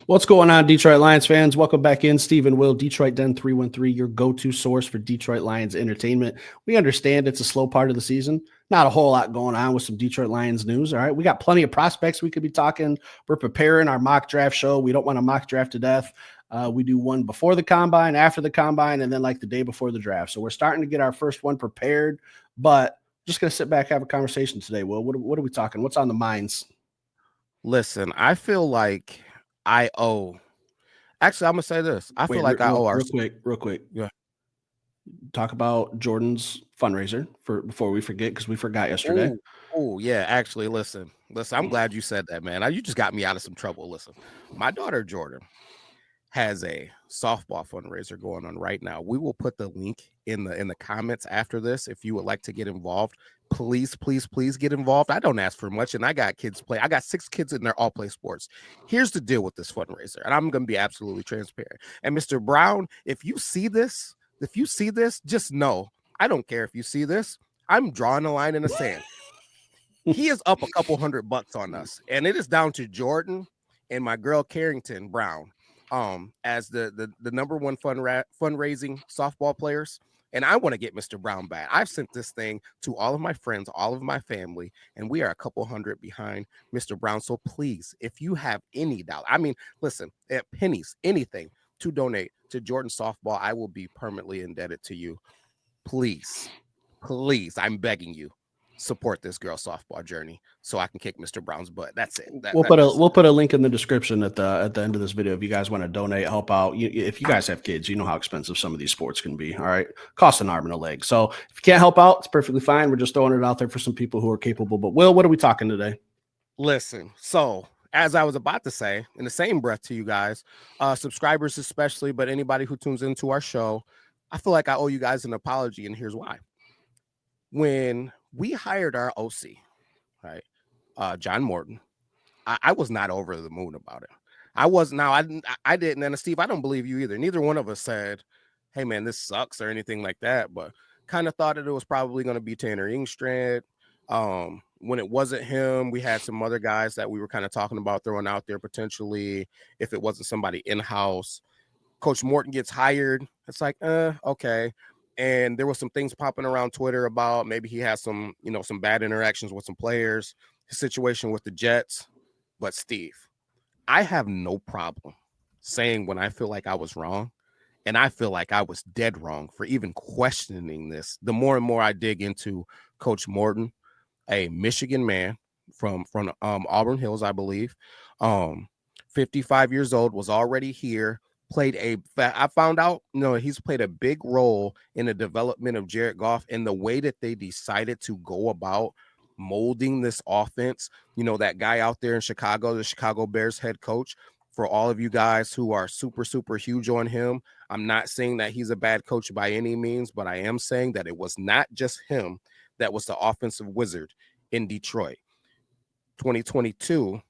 What's going on, Detroit Lions fans? Welcome back in. Stephen Will, Detroit Den 313, your go-to source for Detroit Lions entertainment. We understand it's a slow part of the season. Not a whole lot going on with some Detroit Lions news, all right? We got plenty of prospects we could be talking. We're preparing our mock draft show. We don't want to mock draft to death. We do one before the combine, after the combine, and then like the day before the draft. So we're starting to get our first one prepared, but just going to sit back, have a conversation today. Will, what are we talking? What's on the minds? Listen, I feel like I owe. Actually, I'm gonna say this. I feel Wait, like I owe our. real quick. Yeah. Talk about Jordan's fundraiser before we forget, because we forgot yesterday. Oh, yeah. Actually, listen. I'm glad you said that, man. You just got me out of some trouble. Listen, my daughter Jordan has a softball fundraiser going on right now. We will put the link in the comments after this. If you would like to get involved, please get involved. I don't ask for much, and I got kids play. I got 6 kids in there all play sports. Here's the deal with this fundraiser, and I'm going to be absolutely transparent. And Mr. Brown, if you see this, just know, I don't care if you see this. I'm drawing a line in the sand. He is up a couple $100 on us, and it is down to Jordan and my girl Carrington Brown as the number one fundraising softball players. And I want to get Mr. Brown back. I've sent this thing to all of my friends, all of my family, and we are a couple hundred behind Mr. Brown. So please, if you have any dollar, I mean, listen, at pennies, anything to donate to Jordan softball, I will be permanently indebted to you. Please, I'm begging you, support this girl softball journey so I can kick Mr. Brown's butt. That's it. We'll put a link in the description at the end of this video if you guys want to donate, help out. If you guys have kids, you know how expensive some of these sports can be. All right, cost an arm and a leg. So if you can't help out, it's perfectly fine. We're just throwing it out there for some people who are capable. But Will, what are we talking today? Listen, so as I was about to say, in the same breath to you guys, subscribers especially, but anybody who tunes into our show, I feel like I owe you guys an apology, and here's why. When we hired our OC, right, John Morton, I was not over the moon about it. I didn't, and Steve, I don't believe you either. Neither one of us said, hey man, this sucks or anything like that, but kind of thought that it was probably going to be Tanner Ingstrand. When it wasn't him, we had some other guys that we were kind of talking about throwing out there potentially if it wasn't somebody in-house. Coach Morton gets hired. It's like, okay. And there was some things popping around Twitter about maybe he has some bad interactions with some players, his situation with the Jets. But Steve, I have no problem saying when I feel like I was wrong, and I feel like I was dead wrong for even questioning this. The more and more I dig into Coach Morton, a Michigan man from Auburn Hills, I believe, 55 years old, was already here. I found out, he's played a big role in the development of Jared Goff and the way that they decided to go about molding this offense. That guy out there in Chicago, the Chicago Bears head coach, for all of you guys who are super, super huge on him, I'm not saying that he's a bad coach by any means, but I am saying that it was not just him that was the offensive wizard in Detroit. 2022,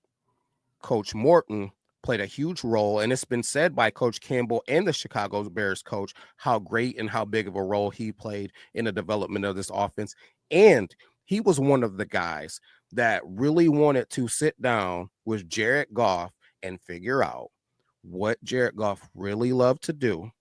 Coach Morton played a huge role, and it's been said by Coach Campbell and the Chicago Bears coach how great and how big of a role he played in the development of this offense. And he was one of the guys that really wanted to sit down with Jared Goff and figure out what Jared Goff really loved to do,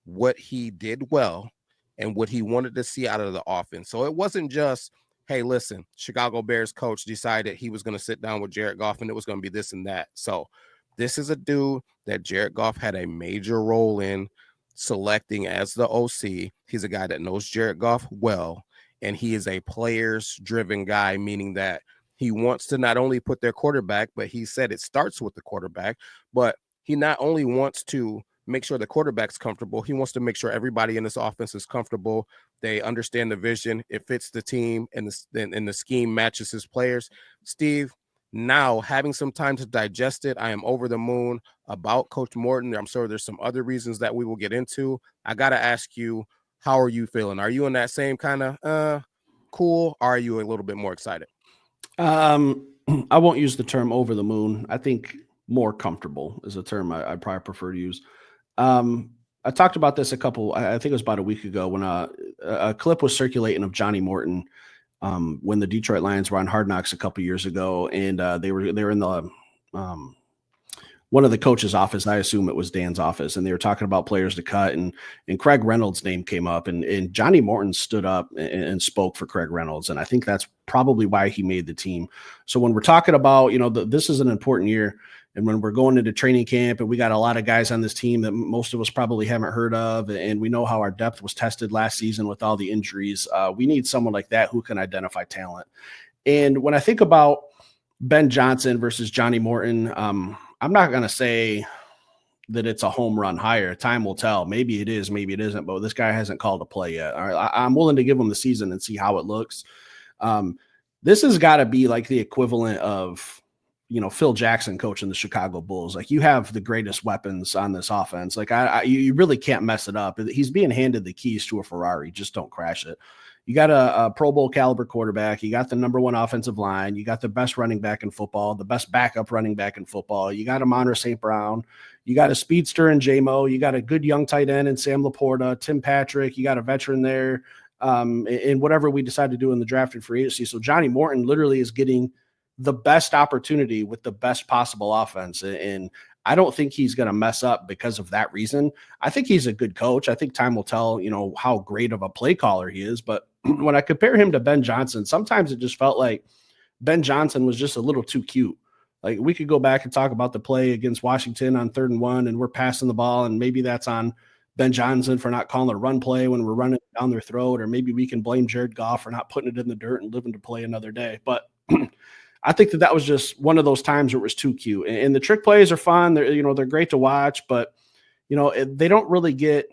what he did well, and what he wanted to see out of the offense. So it wasn't just, hey, listen, Chicago Bears coach decided he was going to sit down with Jared Goff and it was going to be this and that. So this is a dude that Jared Goff had a major role in selecting as the OC. He's a guy that knows Jared Goff well, and he is a players-driven guy, meaning that he wants to not only put their quarterback, but he said it starts with the quarterback, but he not only wants to make sure the quarterback's comfortable, he wants to make sure everybody in this offense is comfortable. They understand the vision, it fits the team, and the scheme matches his players. Steve, now having some time to digest it, I am over the moon about Coach Morton. I'm sure there's some other reasons that we will get into. I got to ask you, how are you feeling? Are you in that same kind of cool? Or are you a little bit more excited? I won't use the term over the moon. I think more comfortable is a term I probably prefer to use. I talked about this I think it was about a week ago when a clip was circulating of Johnny Morton when the Detroit Lions were on Hard Knocks a couple years ago, and they were in the one of the coach's office. I assume it was Dan's office, and they were talking about players to cut, and Craig Reynolds' name came up, and Johnny Morton stood up and spoke for Craig Reynolds, and I think that's probably why he made the team. So when we're talking about, this is an important year, and when we're going into training camp, and we got a lot of guys on this team that most of us probably haven't heard of, and we know how our depth was tested last season with all the injuries, we need someone like that who can identify talent. And when I think about Ben Johnson versus Johnny Morton, I'm not going to say that it's a home run hire. Time will tell. Maybe it is, maybe it isn't, but this guy hasn't called a play yet. All right, I'm willing to give him the season and see how it looks. This has got to be like the equivalent of, Phil Jackson coaching the Chicago Bulls. Like, you have the greatest weapons on this offense. Like, you really can't mess it up. He's being handed the keys to a Ferrari. Just don't crash it. You got a Pro Bowl caliber quarterback. You got the number one offensive line. You got the best running back in football, the best backup running back in football. You got Amon-Ra St. Brown. You got a speedster in J-Mo. You got a good young tight end in Sam Laporta, Tim Patrick. You got a veteran there in whatever we decide to do in the draft and free agency. So Johnny Morton literally is getting the best opportunity with the best possible offense. And I don't think he's going to mess up because of that reason. I think he's a good coach. I think time will tell, how great of a play caller he is. But when I compare him to Ben Johnson, sometimes it just felt like Ben Johnson was just a little too cute. Like, we could go back and talk about the play against Washington on 3rd and 1, and we're passing the ball, and maybe that's on Ben Johnson for not calling a run play when we're running down their throat, or maybe we can blame Jared Goff for not putting it in the dirt and living to play another day. But I think that was just one of those times where it was too cute. And the trick plays are fun. They're great to watch, but they don't really get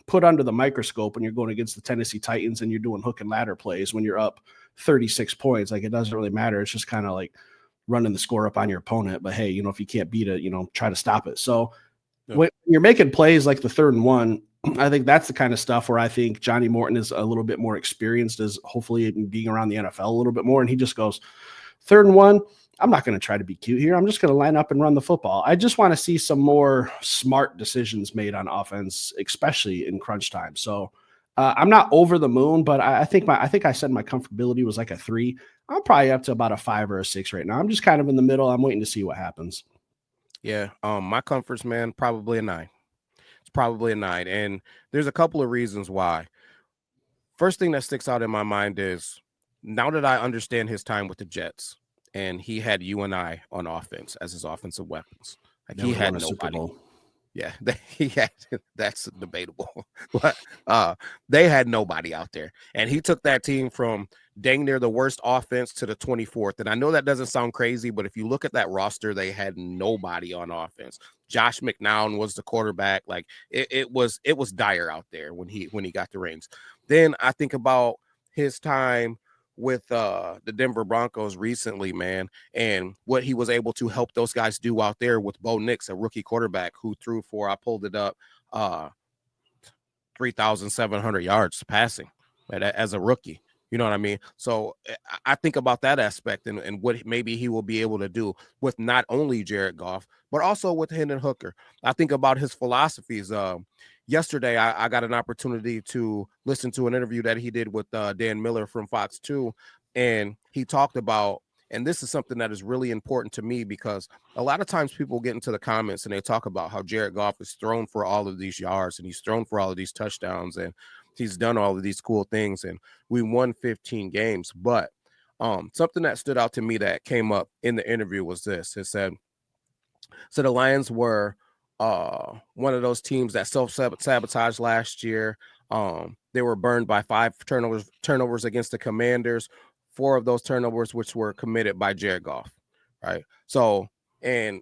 put under the microscope when you're going against the Tennessee Titans and you're doing hook and ladder plays when you're up 36 points. Like, it doesn't really matter. It's just kind of like running the score up on your opponent. But hey, if you can't beat it, try to stop it. So when you're making plays like the 3rd and 1, I think that's the kind of stuff where I think Johnny Morton is a little bit more experienced, as hopefully being around the NFL a little bit more. And he just goes, 3rd and 1, I'm not going to try to be cute here. I'm just going to line up and run the football. I just want to see some more smart decisions made on offense, especially in crunch time. So I'm not over the moon, but I think I said my comfortability was like a 3. I'm probably up to about a 5 or a 6 right now. I'm just kind of in the middle. I'm waiting to see what happens. Yeah. My comforts, man, probably a 9. It's probably a 9. And there's a couple of reasons why. First thing that sticks out in my mind is, now that I understand his time with the Jets, and he had you and I on offense as his offensive weapons, like, he had nobody. Yeah, he had. That's debatable, but they had nobody out there, and he took that team from dang near the worst offense to the 24th. And I know that doesn't sound crazy, but if you look at that roster, they had nobody on offense. Josh McNown was the quarterback. Like, it was dire out there when he got the reins. Then I think about his time with the Denver Broncos recently, man, and what he was able to help those guys do out there with Bo Nix, a rookie quarterback who threw for, I pulled it up, 3,700 yards passing as a rookie. You know what I mean? So I think about that aspect and what maybe he will be able to do with not only Jared Goff, but also with Hendon Hooker. I think about his philosophies. Yesterday, I got an opportunity to listen to an interview that he did with Dan Miller from Fox 2, and he talked about, and this is something that is really important to me, because a lot of times people get into the comments and they talk about how Jared Goff is thrown for all of these yards and he's thrown for all of these touchdowns and he's done all of these cool things, and we won 15 games. But something that stood out to me that came up in the interview was this. It said, so the Lions were one of those teams that self-sabotaged last year. They were burned by 5 turnovers against the Commanders, 4 of those turnovers which were committed by Jared Goff, right? So, and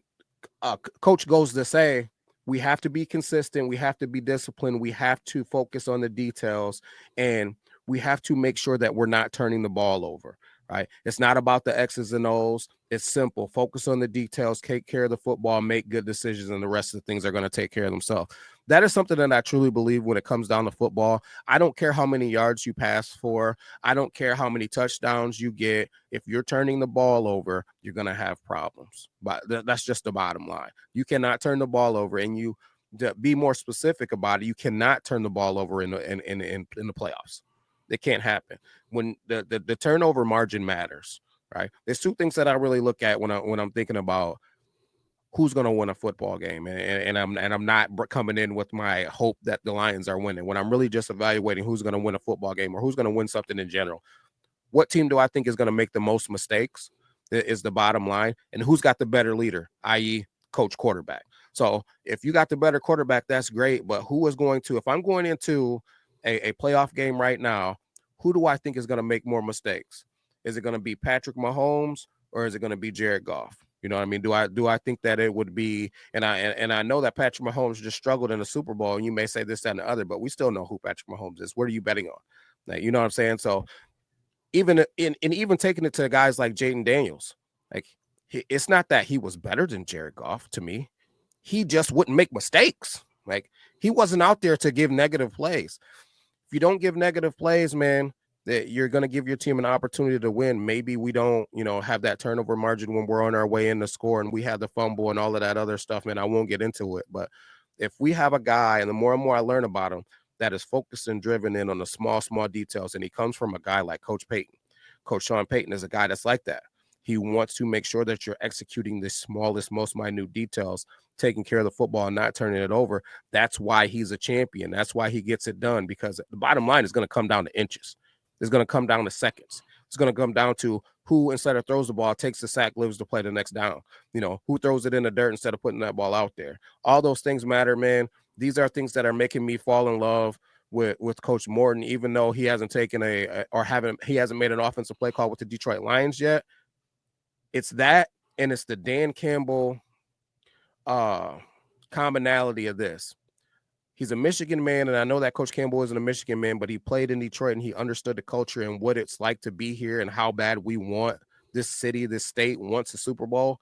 coach goes to say, we have to be consistent, we have to be disciplined, we have to focus on the details, and we have to make sure that we're not turning the ball over, right? It's not about the X's and O's. It's simple. Focus on the details, take care of the football, make good decisions, and the rest of the things are going to take care of themselves. That is something that I truly believe when it comes down to football. I don't care how many yards you pass for. I don't care how many touchdowns you get. If you're turning the ball over, you're going to have problems. But that's just the bottom line. You cannot turn the ball over, and you, to be more specific about it, you cannot turn the ball over in the playoffs. It can't happen. When the turnover margin matters, right? There's 2 things that I really look at when I'm thinking about who's going to win a football game, and I'm not coming in with my hope that the Lions are winning. When I'm really just evaluating who's going to win a football game or who's going to win something in general. What team do I think is going to make the most mistakes is the bottom line, and who's got the better leader, i.e. coach quarterback. So if you got the better quarterback, that's great. But who is going to, if I'm going into a playoff game right now, who do I think is going to make more mistakes? Is it going to be Patrick Mahomes or is it going to be Jared Goff? You know what I mean? Do I think that it would be, and I know that Patrick Mahomes just struggled in the Super Bowl, and you may say this, that, and the other, but we still know who Patrick Mahomes is. What are you betting on? Like, you know what I'm saying? So even even taking it to guys like Jaden Daniels, like it's not that he was better than Jared Goff to me. He just wouldn't make mistakes. Like he wasn't out there to give negative plays. If you don't give negative plays, man, that you're going to give your team an opportunity to win. Maybe we don't, have that turnover margin when we're on our way in the score and we have the fumble and all of that other stuff, man. I won't get into it. But if we have a guy, and the more and more I learn about him, that is focused and driven in on the small details, and he comes from a guy like Coach Payton. Coach Sean Payton is a guy that's like that. He wants to make sure that you're executing the smallest, most minute details, taking care of the football and not turning it over. That's why he's a champion. That's why he gets it done, because the bottom line is going to come down to inches. It's going to come down to seconds. It's going to come down to who, instead of throws the ball, takes the sack, lives to play the next down. Who throws it in the dirt instead of putting that ball out there. All those things matter, man. These are things that are making me fall in love with Coach Morton, even though he hasn't taken he hasn't made an offensive play call with the Detroit Lions yet. It's that, and it's the Dan Campbell commonality of this. He's a Michigan man, and I know that Coach Campbell isn't a Michigan man, but he played in Detroit and he understood the culture and what it's like to be here and how bad we want this city, this state wants a Super Bowl.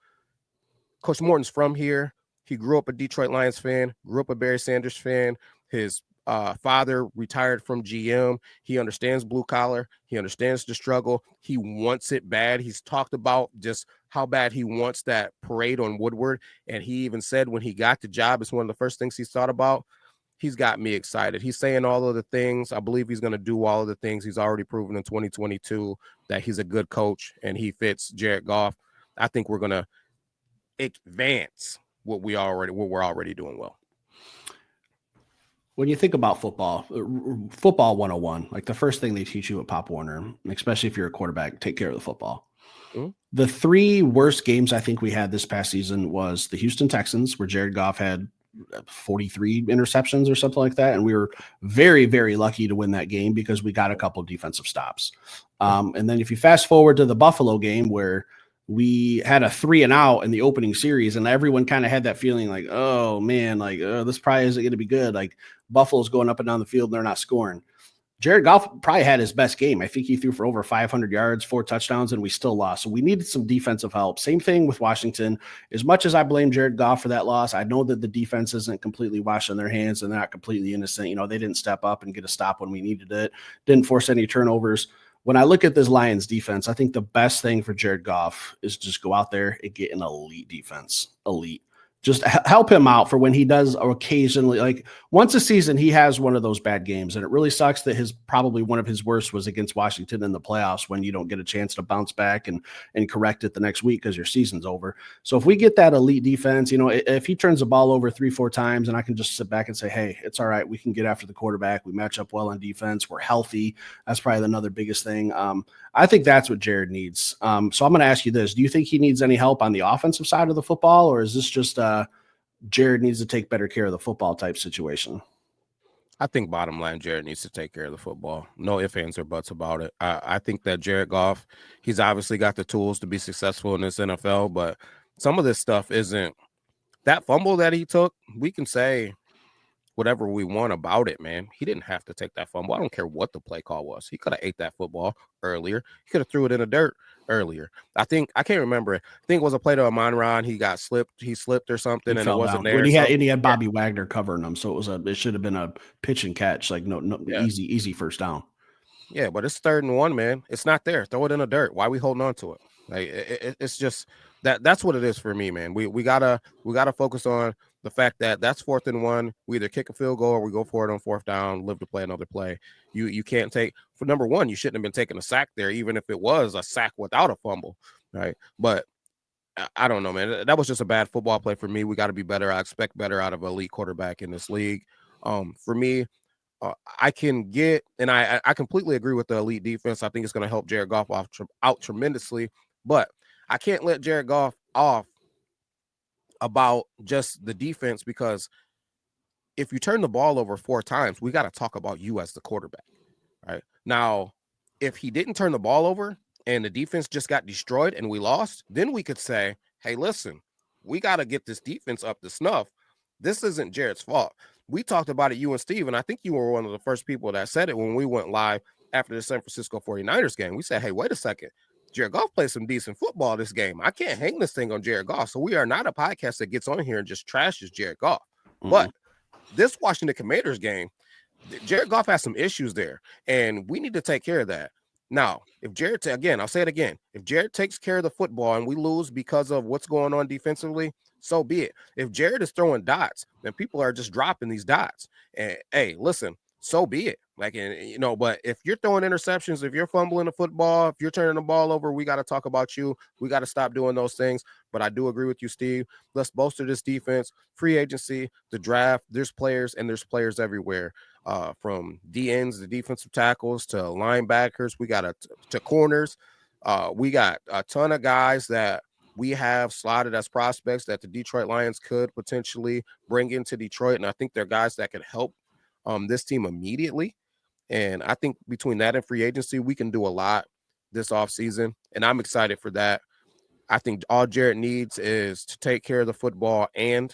Coach Morton's from here. He grew up a Detroit Lions fan, grew up a Barry Sanders fan. His father retired from GM. He understands blue collar. He understands the struggle. He wants it bad. He's talked about just how bad he wants that parade on Woodward. And he even said when he got the job, it's one of the first things he's thought about. He's got me excited. He's saying all of the things. I believe he's going to do all of the things. He's already proven in 2022 that he's a good coach and he fits Jared Goff. I think we're going to advance what we're already doing well. When you think about football 101, like the first thing they teach you at Pop Warner, especially if you're a quarterback, take care of the football. Mm-hmm. The three worst games I think we had this past season was the Houston Texans, where Jared Goff had 43 interceptions or something like that. And we were very, very lucky to win that game because we got a couple of defensive stops. And then if you fast forward to the Buffalo game, where we had a 3-and-out in the opening series, and everyone kind of had that feeling like, oh man, like this probably isn't going to be good. Like Buffalo's going up and down the field and they're not scoring. Jared Goff probably had his best game. I think he threw for over 500 yards, 4 touchdowns, and we still lost. So we needed some defensive help. Same thing with Washington. As much as I blame Jared Goff for that loss, I know that the defense isn't completely washing their hands and they're not completely innocent. They didn't step up and get a stop when we needed it. Didn't force any turnovers. When I look at this Lions defense, I think the best thing for Jared Goff is just go out there and get an elite defense. Elite. Just help him out for when he does occasionally, like once a season, he has one of those bad games. And it really sucks that probably one of his worst was against Washington in the playoffs, when you don't get a chance to bounce back and correct it the next week because your season's over. So if we get that elite defense, if he turns the ball over 3-4 times and I can just sit back and say, hey, it's all right. We can get after the quarterback. We match up well on defense. We're healthy. That's probably another biggest thing. I think that's what Jared needs. So I'm going to ask you this. Do you think he needs any help on the offensive side of the football, or is this just Jared needs to take better care of the football type situation? I think bottom line, Jared needs to take care of the football. No ifs, ands, or buts about it. I think that Jared Goff, he's obviously got the tools to be successful in this NFL, but some of this stuff isn't. That fumble that he took, we can say whatever we want about it, man. He didn't have to take that fumble. I don't care what the play call was. He could have ate that football earlier. He could have threw it in the dirt earlier. I can't remember. I think it was a play to Amon-Ra. He got slipped. He slipped or something, and it wasn't there. He had Bobby Wagner covering him, so it should have been a pitch and catch, like easy first down. Yeah, but it's 3rd and 1, man. It's not there. Throw it in the dirt. Why are we holding on to it? Like it's just that's what it is for me, man. We gotta focus on the fact that that's 4th and 1. We either kick a field goal or we go for it on 4th down, live to play another play. You can't take, for number one, you shouldn't have been taking a sack there, even if it was a sack without a fumble, right? But I don't know, man. That was just a bad football play for me. We got to be better. I expect better out of an elite quarterback in this league. For me, I can get, and I completely agree with the elite defense. I think it's going to help Jared Goff out tremendously, but I can't let Jared Goff off about just the defense, because if you turn the ball over 4 times, we got to talk about you as the quarterback, right? Now, if he didn't turn the ball over and the defense just got destroyed and we lost, then we could say, hey, listen, we got to get this defense up to snuff. This isn't Jared's fault. We talked about it, you and Steve, and I think you were one of the first people that said it when we went live after the San Francisco 49ers game. We said, hey, wait a second. Jared Goff played some decent football this game. I can't hang this thing on Jared Goff. So we are not a podcast that gets on here and just trashes Jared Goff. Mm-hmm. But this Washington Commanders game, Jared Goff has some issues there, and we need to take care of that. Now, if Jared, again, I'll say it again, if Jared takes care of the football and we lose because of what's going on defensively, so be it. If Jared is throwing dots, then people are just dropping these dots. And hey, listen, so be it. Like, but if you're throwing interceptions, if you're fumbling the football, if you're turning the ball over, we got to talk about you. We got to stop doing those things. But I do agree with you, Steve. Let's bolster this defense, free agency, the draft. There's players, and there's players everywhere, from DNs to defensive tackles to linebackers. We got to corners. We got a ton of guys that we have slotted as prospects that the Detroit Lions could potentially bring into Detroit. And I think they're guys that could help this team immediately. And I think between that and free agency, we can do a lot this offseason. And I'm excited for that. I think all Jared needs is to take care of the football and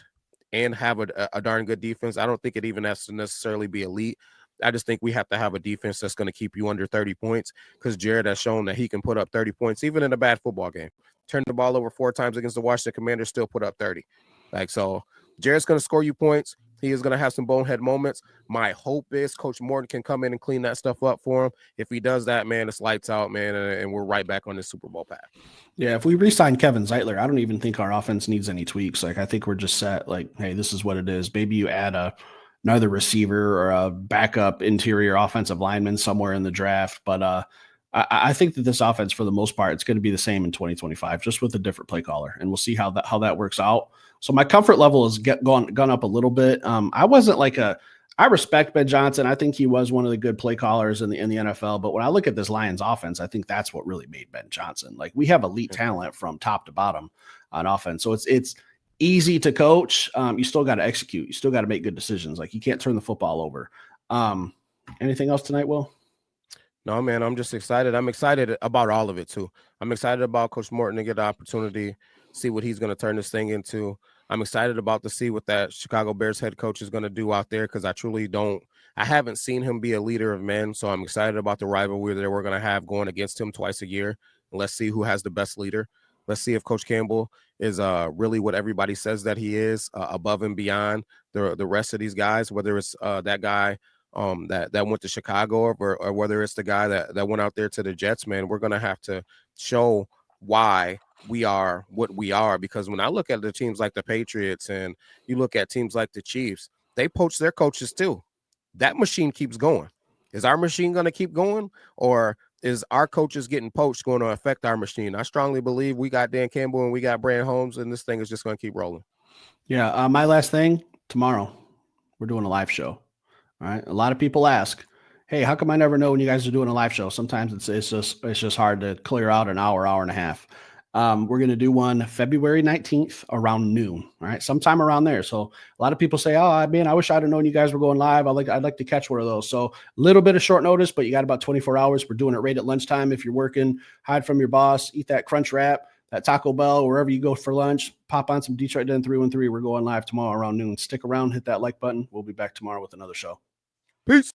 have a darn good defense. I don't think it even has to necessarily be elite. I just think we have to have a defense that's going to keep you under 30 points, because Jared has shown that he can put up 30 points, even in a bad football game. Turn the ball over 4 times against the Washington Commanders, still put up 30. So Jared's going to score you points. He is going to have some bonehead moments. My hope is Coach Morton can come in and clean that stuff up for him. If he does that, man, it's lights out, man, and we're right back on the Super Bowl path. Yeah, if we re-sign Kevin Zeitler, I don't even think our offense needs any tweaks. Like, I think we're just set. Like, hey, this is what it is. Maybe you add another receiver or a backup interior offensive lineman somewhere in the draft. But I think that this offense, for the most part, it's going to be the same in 2025, just with a different play caller, and we'll see how that works out. So my comfort level has gone up a little bit. I wasn't like I respect Ben Johnson. I think he was one of the good play callers in the NFL. But when I look at this Lions offense, I think that's what really made Ben Johnson. Like, we have elite talent from top to bottom on offense. So it's easy to coach. You still got to execute. You still got to make good decisions. Like, you can't turn the football over. Anything else tonight, Will? No, man, I'm just excited. I'm excited about all of it, too. I'm excited about Coach Morton to get the opportunity, see what he's going to turn this thing into. I'm excited about to see what that Chicago Bears head coach is going to do out there, because I haven't seen him be a leader of men. So I'm excited about the rivalry that we're going to have going against him twice a year. Let's see who has the best leader. Let's see if Coach Campbell is really what everybody says that he is, above and beyond the rest of these guys, whether it's that guy that went to Chicago or whether it's the guy that went out there to the Jets. Man, we're going to have to show why we are what we are, because when I look at the teams like the Patriots and you look at teams like the Chiefs, they poach their coaches too. That machine keeps going. Is our machine going to keep going, or is our coaches getting poached going to affect our machine? I strongly believe we got Dan Campbell and we got Brand Holmes, and this thing is just going to keep rolling. Yeah. My last thing, tomorrow, we're doing a live show. All right. A lot of people ask, hey, how come I never know when you guys are doing a live show? Sometimes it's just hard to clear out an hour and a half. We're going to do one February 19th around noon. All right. Sometime around there. So a lot of people say, oh, man, I wish I'd have known you guys were going live. I'd like to catch one of those. So a little bit of short notice, but you got about 24 hours. We're doing it right at lunchtime. If you're working, hide from your boss, eat that Crunch Wrap, that Taco Bell, wherever you go for lunch, pop on some Detroit Den 313. We're going live tomorrow around noon. Stick around, hit that like button. We'll be back tomorrow with another show. Peace.